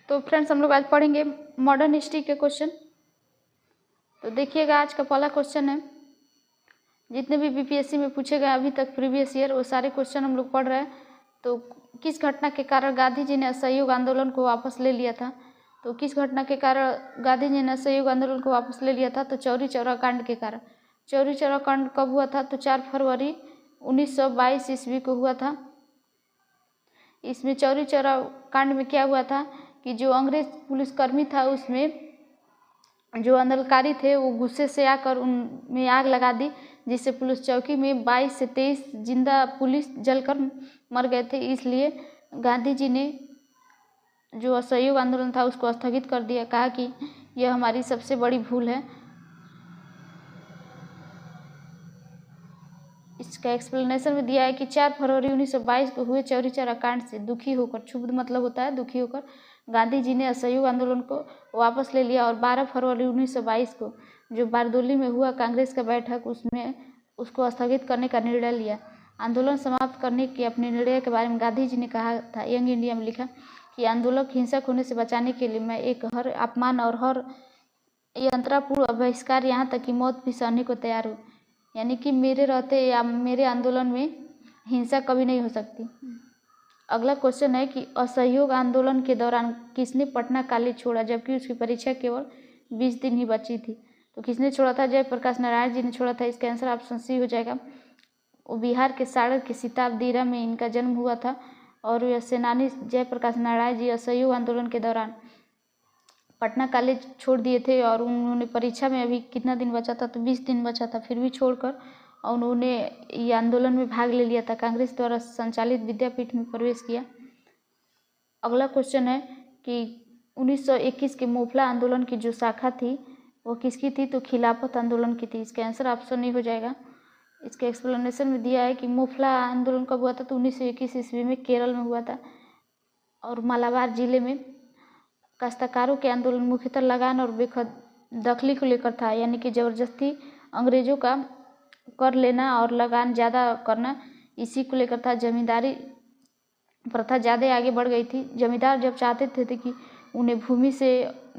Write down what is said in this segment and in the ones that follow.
तो फ्रेंड्स हम लोग आज पढ़ेंगे मॉडर्न हिस्ट्री के क्वेश्चन। तो देखिएगा आज का पहला क्वेश्चन है, जितने भी बीपीएससी में पूछे गए अभी तक प्रीवियस ईयर वो सारे क्वेश्चन हम लोग पढ़ रहे हैं। तो किस घटना के कारण गांधी जी ने असहयोग आंदोलन को वापस ले लिया था? तो किस घटना के कारण गांधी जी ने असहयोग आंदोलन को वापस ले लिया था? तो चौरी चौरा कांड के कारण। चौरी चौरा कांड कब हुआ था? तो 4 फरवरी 1922 ईस्वी को हुआ था। इसमें चौरी चौरा कांड में क्या हुआ था कि जो अंग्रेज पुलिसकर्मी था उसमें जो आंदोलनकारी थे वो गुस्से से आकर उनमें आग लगा दी, जिससे पुलिस चौकी में 22 से 23 जिंदा पुलिस जलकर मर गए थे। इसलिए गांधी जी ने जो असहयोग आंदोलन था उसको स्थगित कर दिया, कहा कि यह हमारी सबसे बड़ी भूल है। इसका एक्सप्लेनेशन में दिया है कि 4 फरवरी 1922 को हुए चौरी चौरा कांड से दुखी होकर, क्षुब्ध मतलब होता है दुखी होकर, गांधी जी ने असहयोग आंदोलन को वापस ले लिया और 12 फरवरी 1922 को जो बारदोली में हुआ कांग्रेस का बैठक उसमें उसको स्थगित करने का निर्णय लिया। आंदोलन समाप्त करने के अपने निर्णय के बारे में गांधी जी ने कहा था, यंग इंडिया में लिखा कि आंदोलन हिंसक होने से बचाने के लिए मैं एक हर अपमान और हर यंत्रपूर्ण बहिष्कार यहाँ तक कि मौत भी सहने को तैयार हूँ। यानी कि मेरे रहते या मेरे आंदोलन में हिंसा कभी नहीं हो सकती। अगला क्वेश्चन है कि असहयोग आंदोलन के दौरान किसने पटना कॉलेज छोड़ा जबकि उसकी परीक्षा केवल 20 दिन ही बची थी? तो किसने छोड़ा था? जयप्रकाश नारायण जी ने छोड़ा था। इसका आंसर ऑप्शन सी हो जाएगा। वो बिहार के सागर के सिताबदीरा में इनका जन्म हुआ था और यह सेनानी जयप्रकाश नारायण जी असहयोग आंदोलन के दौरान पटना कॉलेज छोड़ दिए थे और उन्होंने परीक्षा में अभी कितना दिन बचा था? तो 20 दिन बचा था, फिर भी छोड़कर और उन्होंने ये आंदोलन में भाग ले लिया था। कांग्रेस द्वारा संचालित विद्यापीठ में प्रवेश किया। अगला क्वेश्चन है कि 1921 के मोफला आंदोलन की जो शाखा थी वो किसकी थी? तो खिलाफत आंदोलन की थी। इसका आंसर ऑप्शन नहीं हो जाएगा। इसके एक्सप्लेनेशन में दिया है कि मोफला आंदोलन कब हुआ था? तो 1921 ईस्वी में केरल में हुआ था और मालाबार जिले में काश्तकारों के आंदोलन मुख्यतः लगान और बेदखली को लेकर था, यानी कि ज़बरदस्ती अंग्रेजों का कर लेना और लगान ज़्यादा करना, इसी को लेकर था। जमींदारी प्रथा ज़्यादा आगे बढ़ गई थी। जमींदार जब चाहते थे कि उन्हें भूमि से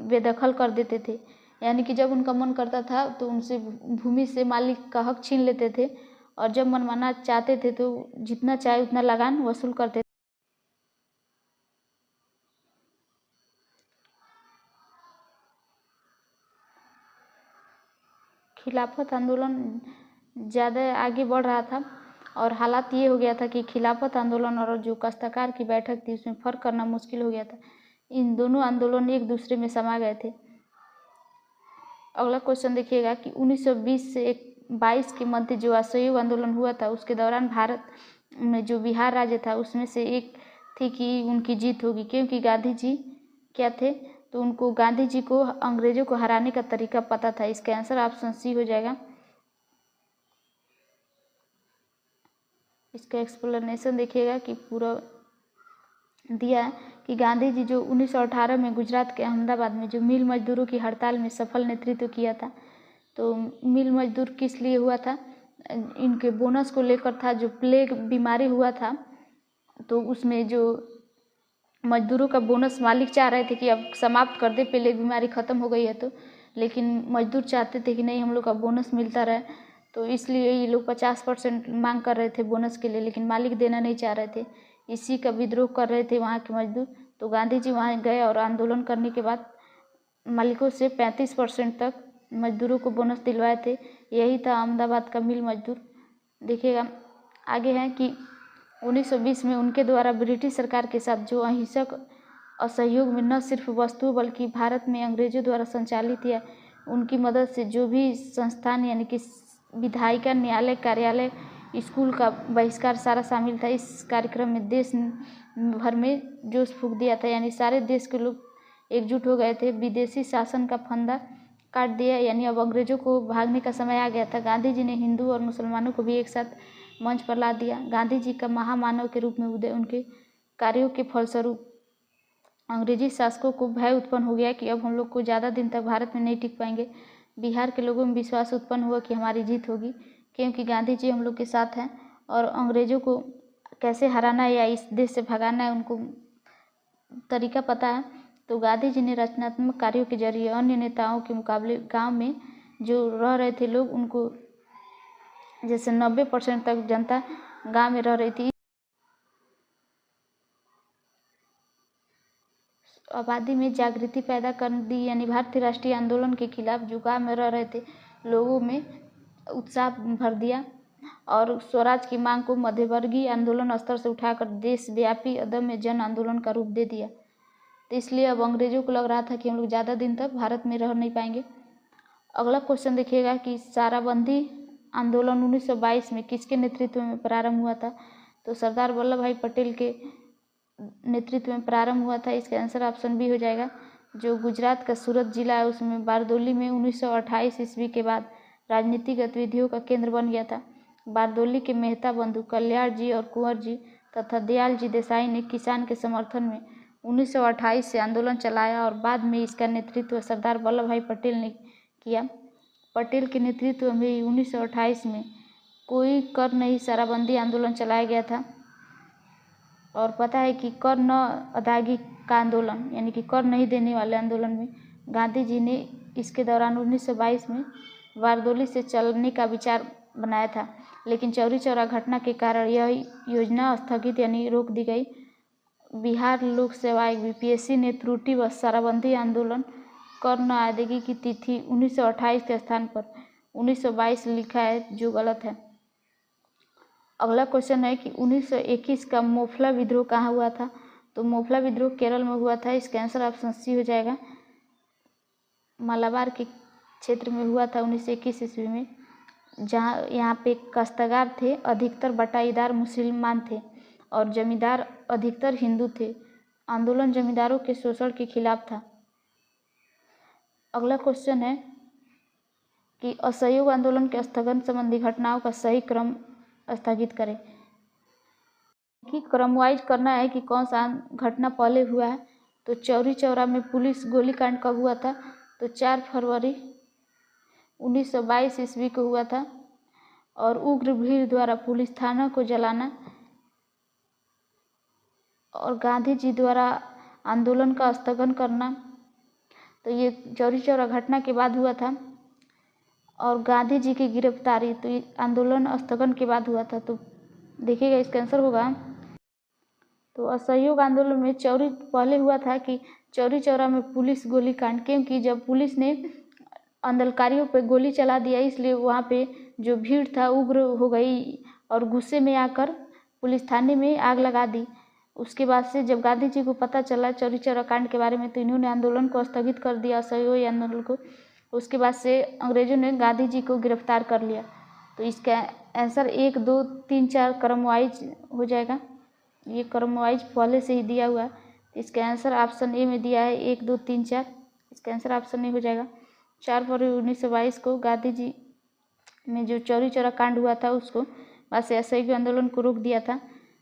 बेदखल कर देते थे, यानी कि जब उनका मन करता था तो उनसे भूमि से मालिक का हक छीन लेते थे और जब मनमाना चाहते थे तो जितना चाहे उतना लगान वसूल करते थे। खिलाफत आंदोलन ज़्यादा आगे बढ़ रहा था और हालात ये हो गया था कि खिलाफत आंदोलन और जो काश्तकार की बैठक थी उसमें फ़र्क करना मुश्किल हो गया था। इन दोनों आंदोलन एक दूसरे में समा गए थे। अगला क्वेश्चन देखिएगा कि 1920 से 22 के मध्य जो असहयोग आंदोलन हुआ था उसके दौरान भारत में जो बिहार राज्य था उसमें से एक थी कि उनकी जीत होगी, क्योंकि गांधी जी क्या थे? तो उनको गांधी जी को अंग्रेजों को हराने का तरीका पता था। इसका आंसर ऑप्शन सी हो जाएगा। इसका एक्सप्लेनेशन देखिएगा कि पूरा दिया है कि गांधी जी जो 1918 में गुजरात के अहमदाबाद में जो मिल मजदूरों की हड़ताल में सफल नेतृत्व किया था। तो मिल मजदूर किस लिए हुआ था? इनके बोनस को लेकर था। जो प्लेग बीमारी हुआ था तो उसमें जो मजदूरों का बोनस मालिक चाह रहे थे कि अब समाप्त कर दे, प्लेग बीमारी ख़त्म हो गई है तो, लेकिन मजदूर चाहते थे कि नहीं हम लोग का बोनस मिलता रहे, तो इसलिए ये लोग 50% मांग कर रहे थे बोनस के लिए, लेकिन मालिक देना नहीं चाह रहे थे। इसी का विद्रोह कर रहे थे वहाँ के मजदूर। तो गांधी जी वहाँ गए और आंदोलन करने के बाद मालिकों से 35% तक मजदूरों को बोनस दिलवाए थे। यही था अहमदाबाद का मिल मजदूर। देखिएगा आगे है कि 1920 में उनके द्वारा ब्रिटिश सरकार के साथ जो अहिंसक असहयोग में न सिर्फ वस्तु बल्कि भारत में अंग्रेजों द्वारा संचालित या उनकी मदद से जो भी संस्थान यानी कि विधायिका, न्यायालय, कार्यालय, स्कूल का बहिष्कार सारा शामिल था। इस कार्यक्रम में देश भर में जोश फूंक दिया था, यानी सारे देश के लोग एकजुट हो गए थे। विदेशी शासन का फंदा काट दिया, यानी अब अंग्रेजों को भागने का समय आ गया था। गांधी जी ने हिंदू और मुसलमानों को भी एक साथ मंच पर ला दिया। गांधी जी का महामानव के रूप में उदय उनके कार्यों के फलस्वरूप अंग्रेजी शासकों को भय उत्पन्न हो गया कि अब हम लोग को ज़्यादा दिन तक भारत में नहीं टिक पाएंगे। बिहार के लोगों में विश्वास उत्पन्न हुआ कि हमारी जीत होगी, क्योंकि गांधी जी हम लोग के साथ हैं और अंग्रेज़ों को कैसे हराना है या इस देश से भगाना है उनको तरीका पता है। तो गांधी जी ने रचनात्मक कार्यों के जरिए अन्य नेताओं के मुकाबले गांव में जो रह रहे थे लोग, उनको जैसे 90% तक जनता गांव में रह रही थी, आबादी में जागृति पैदा कर दी। यानी भारतीय राष्ट्रीय आंदोलन के खिलाफ जो गाँव में रह रहे थे लोगों में उत्साह भर दिया और स्वराज की मांग को मध्यवर्गीय आंदोलन स्तर से उठाकर देशव्यापी अदम्य जन आंदोलन का रूप दे दिया। तो इसलिए अब अंग्रेजों को लग रहा था कि हम लोग ज़्यादा दिन तक भारत में रह नहीं पाएंगे। अगला क्वेश्चन देखिएगा कि साराबंदी आंदोलन 1922 में किसके नेतृत्व में प्रारंभ हुआ था? तो सरदार वल्लभ भाई पटेल के नेतृत्व में प्रारंभ हुआ था। इसका आंसर ऑप्शन बी हो जाएगा। जो गुजरात का सूरत जिला है उसमें बारदोली में 1928 ईस्वी के बाद राजनीतिक गतिविधियों का केंद्र बन गया था। बारदोली के मेहता बंधु कल्याण जी और कुंवर जी तथा दयाल जी देसाई ने किसान के समर्थन में 1928 से आंदोलन चलाया और बाद में इसका नेतृत्व सरदार वल्लभ भाई पटेल ने किया। पटेल के नेतृत्व में 1928 में कोई कर नहीं साराबंदी आंदोलन चलाया गया था। और पता है कि कर न अदायगी का आंदोलन यानी कि कर नहीं देने वाले आंदोलन में गांधी जी ने इसके दौरान 1922 में बारदोली से चलने का विचार बनाया था, लेकिन चौरी चौरा घटना के कारण यह योजना स्थगित यानी रोक दी गई। बिहार लोक सेवा आयोग बीपीएससी ने त्रुटिवश साराबंदी आंदोलन कर न अदायगी की तिथि 1928 के स्थान पर 1922 लिखा है, जो गलत है। अगला क्वेश्चन है कि 1921 का मोफला विद्रोह कहाँ हुआ था? तो मोफला विद्रोह केरल में हुआ था। इसका आंसर ऑप्शन सी हो जाएगा। मालाबार के क्षेत्र में हुआ था 1921 ईस्वी में, जहाँ यहाँ पे काश्तकार थे, अधिकतर बटाईदार मुसलमान थे और जमींदार अधिकतर हिंदू थे। आंदोलन जमींदारों के शोषण के खिलाफ था। अगला क्वेश्चन है कि असहयोग आंदोलन के स्थगन संबंधी घटनाओं का सही क्रम स्थगित करें। कि क्रम वाइज करना है कि कौन सा घटना पहले हुआ है। तो चौरी चौरा में पुलिस गोलीकांड कब हुआ था? तो 4 फरवरी 1922 ईस्वी को हुआ था। और उग्र भीड़ द्वारा पुलिस थाना को जलाना और गांधी जी द्वारा आंदोलन का स्थगन करना, तो ये चौरी चौरा घटना के बाद हुआ था। और गांधी जी की गिरफ्तारी तो ये आंदोलन स्थगन के बाद हुआ था। तो देखिएगा इसका आंसर होगा। तो असहयोग आंदोलन में चौरी पहले हुआ था कि चौरी चौरा में पुलिस गोलीकांड, क्योंकि जब पुलिस ने आंदोलनकारियों पर गोली चला दिया इसलिए वहाँ पे जो भीड़ था उग्र हो गई और गुस्से में आकर पुलिस थाने में आग लगा दी। उसके बाद से जब गांधी जी को पता चला चौरी चौरा कांड के बारे में तो इन्होंने आंदोलन को स्थगित कर दिया, असहयोग आंदोलन को। उसके बाद से अंग्रेजों ने गांधी जी को गिरफ्तार कर लिया। तो इसका आंसर 1, 2, 3, 4 क्रम वाइज हो जाएगा। ये क्रम वाइज पहले से ही दिया हुआ है। तो इसका आंसर ऑप्शन ए में दिया है 1, 2, 3, 4। इसका आंसर ऑप्शन ए हो जाएगा। 4 फरवरी 1922 को गांधी जी में जो चौरी चौरा कांड हुआ था उसको बाद से असहयोग आंदोलन को रोक दिया था।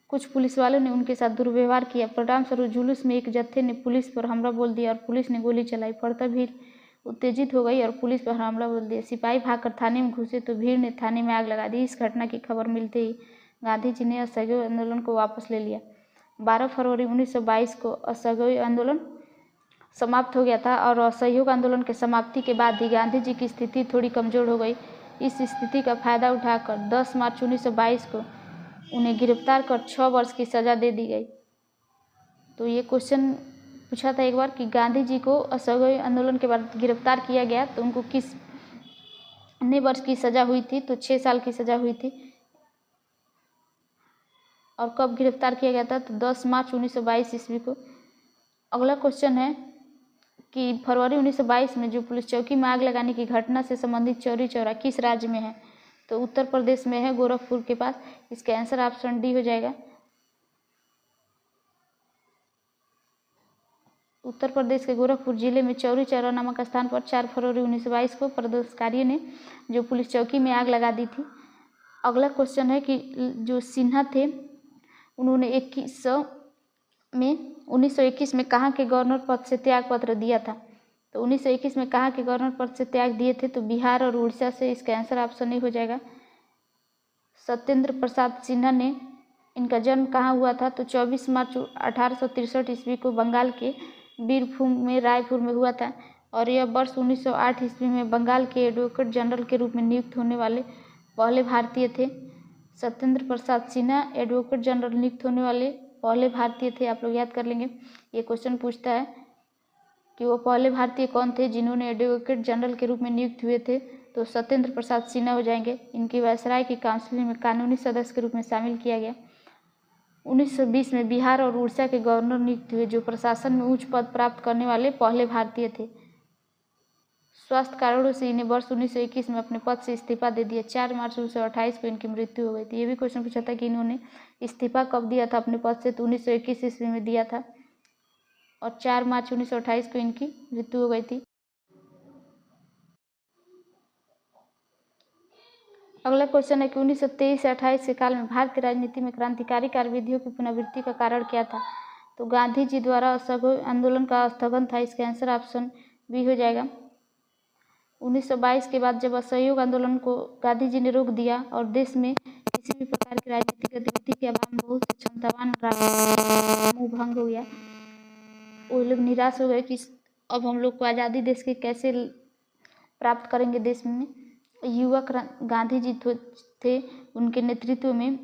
कुछ पुलिस वालों ने उनके साथ दुर्व्यवहार किया। परिणामस्वरूप जुलूस में एक जत्थे ने पुलिस पर हमला बोल दिया और पुलिस ने गोली चलाई। फलतः भीड़ उत्तेजित हो गई और पुलिस पर हमला बोल दिया। सिपाही भागकर थाने में घुसे तो भीड़ ने थाने में आग लगा दी। इस घटना की खबर मिलते ही गांधी जी ने असहयोग आंदोलन को वापस ले लिया। 12 फरवरी 1922 को असहयोग आंदोलन समाप्त हो गया था और असहयोग आंदोलन के समाप्ति के बाद ही गांधी जी की स्थिति थोड़ी कमज़ोर हो गई। इस स्थिति का फायदा उठाकर 10 मार्च 1922 को उन्हें गिरफ्तार कर 6 वर्ष की सज़ा दे दी गई। तो ये क्वेश्चन पूछा था एक बार कि गांधी जी को असहयोग आंदोलन के बाद गिरफ्तार किया गया तो उनको कितने वर्ष की सज़ा हुई थी? तो 6 साल की सज़ा हुई थी। और कब गिरफ्तार किया गया था? तो 10 मार्च 1922 ईस्वी को। अगला क्वेश्चन है कि फरवरी 1922 में जो पुलिस चौकी में आग लगाने की घटना से संबंधित चौरी चौरा किस राज्य में है? तो उत्तर प्रदेश में है, गोरखपुर के पास। इसका आंसर ऑप्शन डी हो जाएगा। उत्तर प्रदेश के गोरखपुर जिले में चौरी चौरा नामक स्थान पर 4 फरवरी 1922 को प्रदर्शनकारियों ने जो पुलिस चौकी में आग लगा दी थी। अगला क्वेश्चन है कि जो सिन्हा थे उन्होंने 1921 में कहाँ के गवर्नर पद से त्याग पत्र दिया था? तो 1921 में कहाँ के गवर्नर पद से त्याग दिए थे? तो बिहार और उड़ीसा से। इसका आंसर ऑप्शन ए हो जाएगा। सत्येंद्र प्रसाद सिन्हा ने, इनका जन्म कहाँ हुआ था? तो 24 मार्च 1863 ईस्वी को बंगाल के बीरभूम में रायपुर में हुआ था। और यह वर्ष 1908 ईस्वी में बंगाल के एडवोकेट जनरल के रूप में नियुक्त होने वाले पहले भारतीय थे। सत्येंद्र प्रसाद सिन्हा एडवोकेट जनरल नियुक्त होने वाले पहले भारतीय थे। आप लोग याद कर लेंगे, ये क्वेश्चन पूछता है कि वो पहले भारतीय कौन थे जिन्होंने एडवोकेट जनरल के रूप में नियुक्त हुए थे, तो सत्येंद्र प्रसाद सिन्हा हो जाएंगे। इनकी वायसराय की काउंसिल में कानूनी सदस्य के रूप में शामिल किया गया। 1920 में बिहार और उड़ीसा के गवर्नर नियुक्त हुए, जो प्रशासन में उच्च पद प्राप्त करने वाले पहले भारतीय थे। स्वास्थ्य कारणों से इन्हें वर्ष 1921 में अपने पद से इस्तीफा दे दिया। 4 मार्च 1928 को इनकी मृत्यु हो गई थी। ये भी क्वेश्चन पूछा था कि इन्होंने इस्तीफा कब दिया था अपने पद से, तो 1921 ईस्वी में दिया था और 4 मार्च 1928 को इनकी मृत्यु हो गई थी। अगला क्वेश्चन है कि 1923 से 28 के काल में भारत की राजनीति में क्रांतिकारी कार्यविधियों की पुनरावृत्ति का कारण क्या था, तो गांधी जी द्वारा असहयोग आंदोलन का स्थगन था। इसका आंसर ऑप्शन बी हो जाएगा। 1922 के बाद जब असहयोग आंदोलन को गांधी जी ने रोक दिया और देश में किसी भी प्रकार की राजनीतिक गतिविधि के अभाव में बहुत से क्षमतावान समूह भंग हो गया, वो लोग निराश हो गए कि अब हम लोग को आज़ादी देश की कैसे प्राप्त करेंगे। देश में युवा गांधी जी थे, उनके नेतृत्व में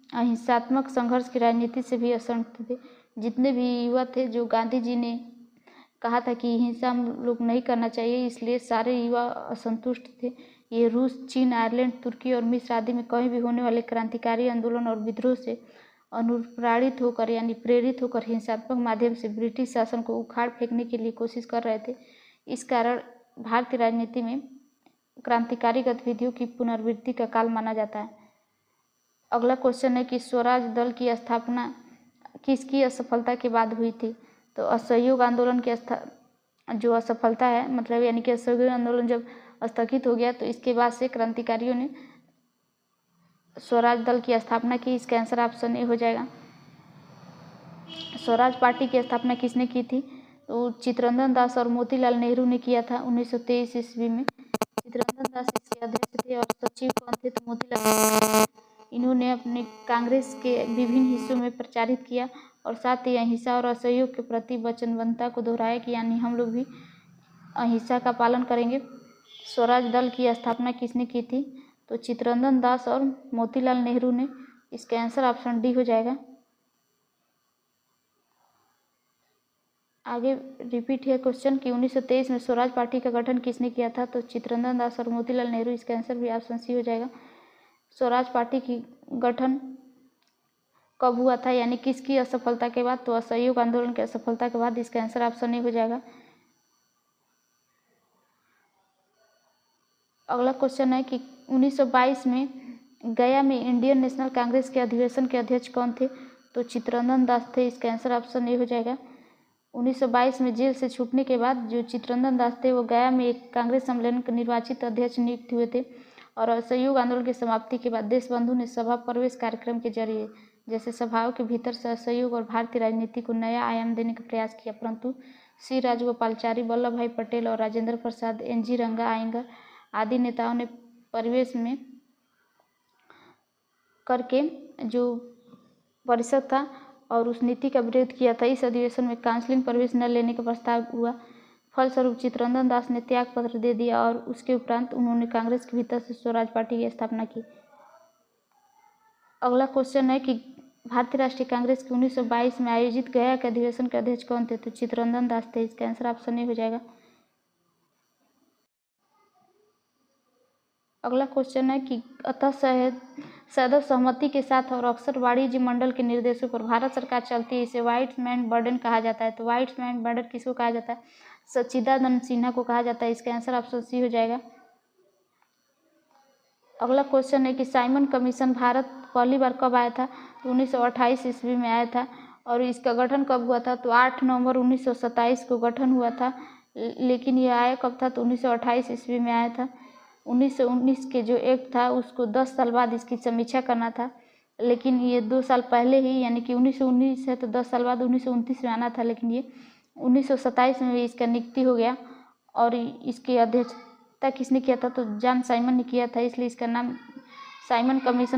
अहिंसात्मक संघर्ष की राजनीति से भी असंतुष्ट थे। जितने भी युवा थे, जो गांधी जी ने कहा था कि हिंसा हम लोग नहीं करना चाहिए, इसलिए सारे युवा असंतुष्ट थे। ये रूस, चीन, आयरलैंड, तुर्की और मिस्र आदि में कहीं भी होने वाले क्रांतिकारी आंदोलन और विद्रोह से अनुप्राणित होकर यानी प्रेरित होकर हिंसात्मक माध्यम से ब्रिटिश शासन को उखाड़ फेंकने के लिए कोशिश कर रहे थे। इस कारण भारतीय राजनीति में क्रांतिकारी गतिविधियों की पुनरावृत्ति का काल माना जाता है। अगला क्वेश्चन है कि स्वराज दल की स्थापना किसकी असफलता के बाद हुई थी, तो असहयोग आंदोलन की जो असफलता है, मतलब यानी कि असहयोग आंदोलन जब स्थगित हो गया, तो इसके बाद से क्रांतिकारियों ने स्वराज दल की स्थापना की। इसका आंसर ऑप्शन ए हो जाएगा। स्वराज पार्टी की स्थापना किसने की थी, तो चित्तरंजन दास और मोतीलाल नेहरू ने किया था 1923 ईस्वी में। चित्तरंजन दास इसके अध्यक्ष थे और सचिव कौन थे, तो मोतीलाल नेहरू। इन्होंने अपने कांग्रेस के विभिन्न हिस्सों में प्रचारित किया और साथ ही अहिंसा और असहयोग के प्रति वचनबद्धता को दोहराया कि यानी हम लोग भी अहिंसा का पालन करेंगे। स्वराज दल की स्थापना किसने की थी, तो चित्तरंजन दास और मोतीलाल नेहरू ने। इसका आंसर ऑप्शन डी हो जाएगा। आगे रिपीट है क्वेश्चन कि 1923 में स्वराज पार्टी का गठन किसने किया था, तो चित्तरंजन दास और मोतीलाल नेहरू। इसका आंसर भी ऑप्शन सी हो जाएगा। स्वराज पार्टी की गठन कब हुआ था, यानी किसकी असफलता के बाद, तो असहयोग आंदोलन की असफलता के बाद। इसका आंसर ऑप्शन ए हो जाएगा। अगला क्वेश्चन है कि 1922 में गया में इंडियन नेशनल कांग्रेस के अधिवेशन के अध्यक्ष कौन थे, तो चित्तरंजन दास थे। इसका आंसर ऑप्शन ए हो जाएगा। 1922 में जेल से छूटने के बाद जो चित्तरंजन दास थे, वो गया में एक कांग्रेस सम्मेलन के निर्वाचित अध्यक्ष नियुक्त हुए थे। और असहयोग आंदोलन की समाप्ति के बाद देशबंधु ने सभा प्रवेश कार्यक्रम के जरिए जैसे सभाओं के भीतर से असहयोग और भारतीय राजनीति को नया आयाम देने का प्रयास किया, परंतु सी राजगोपालाचारी, वल्लभ भाई पटेल और राजेंद्र प्रसाद, एन.जी. रंगा, अयंगार आदि नेताओं ने परिवेश में करके जो परिषद था और उस नीति का विरोध किया था। इस अधिवेशन में काउंसिल प्रवेश न लेने का प्रस्ताव हुआ। फलस्वरूप चित्तरंजन दास ने त्याग पत्र दे दिया और उसके उपरांत उन्होंने कांग्रेस के भीतर से स्वराज पार्टी की स्थापना की। अगला क्वेश्चन है कि भारतीय राष्ट्रीय कांग्रेस के 1922 में आयोजित गया के अधिवेशन के अध्यक्ष कौन थे, तो चित्तरंजन दास थे। इसका आंसर ऑप्शन ए हो जाएगा। अगला क्वेश्चन है कि अतः सदैव सहमति के साथ और अक्सर वाणिज्य मंडल के निर्देशों पर भारत सरकार चलती है, इसे व्हाइट मैन बर्डन कहा जाता है। तो व्हाइट मैन बर्डन किसको कहा जाता है, सच्चिदानंद सिन्हा को कहा जाता है। इसका आंसर ऑप्शन सी हो जाएगा। अगला क्वेश्चन है कि साइमन कमीशन भारत पहली बार कब आया था, तो 1928 ईस्वी में आया था। और इसका गठन कब हुआ था, तो 8 नवंबर 1927 को गठन हुआ था। लेकिन यह आया कब था, तो 1928 ईस्वी में आया था। 1919 के जो एक्ट था उसको 10 साल बाद इसकी समीक्षा करना था, लेकिन ये 2 साल पहले ही, यानी कि 1919 है तो 10 साल बाद 1929 में आना था, लेकिन ये 1927 में भी इसका नियुक्ति हो गया। और इसकी अध्यक्षता किसने किया था, तो जॉन साइमन ने किया था, इसलिए इसका नाम साइमन कमीशन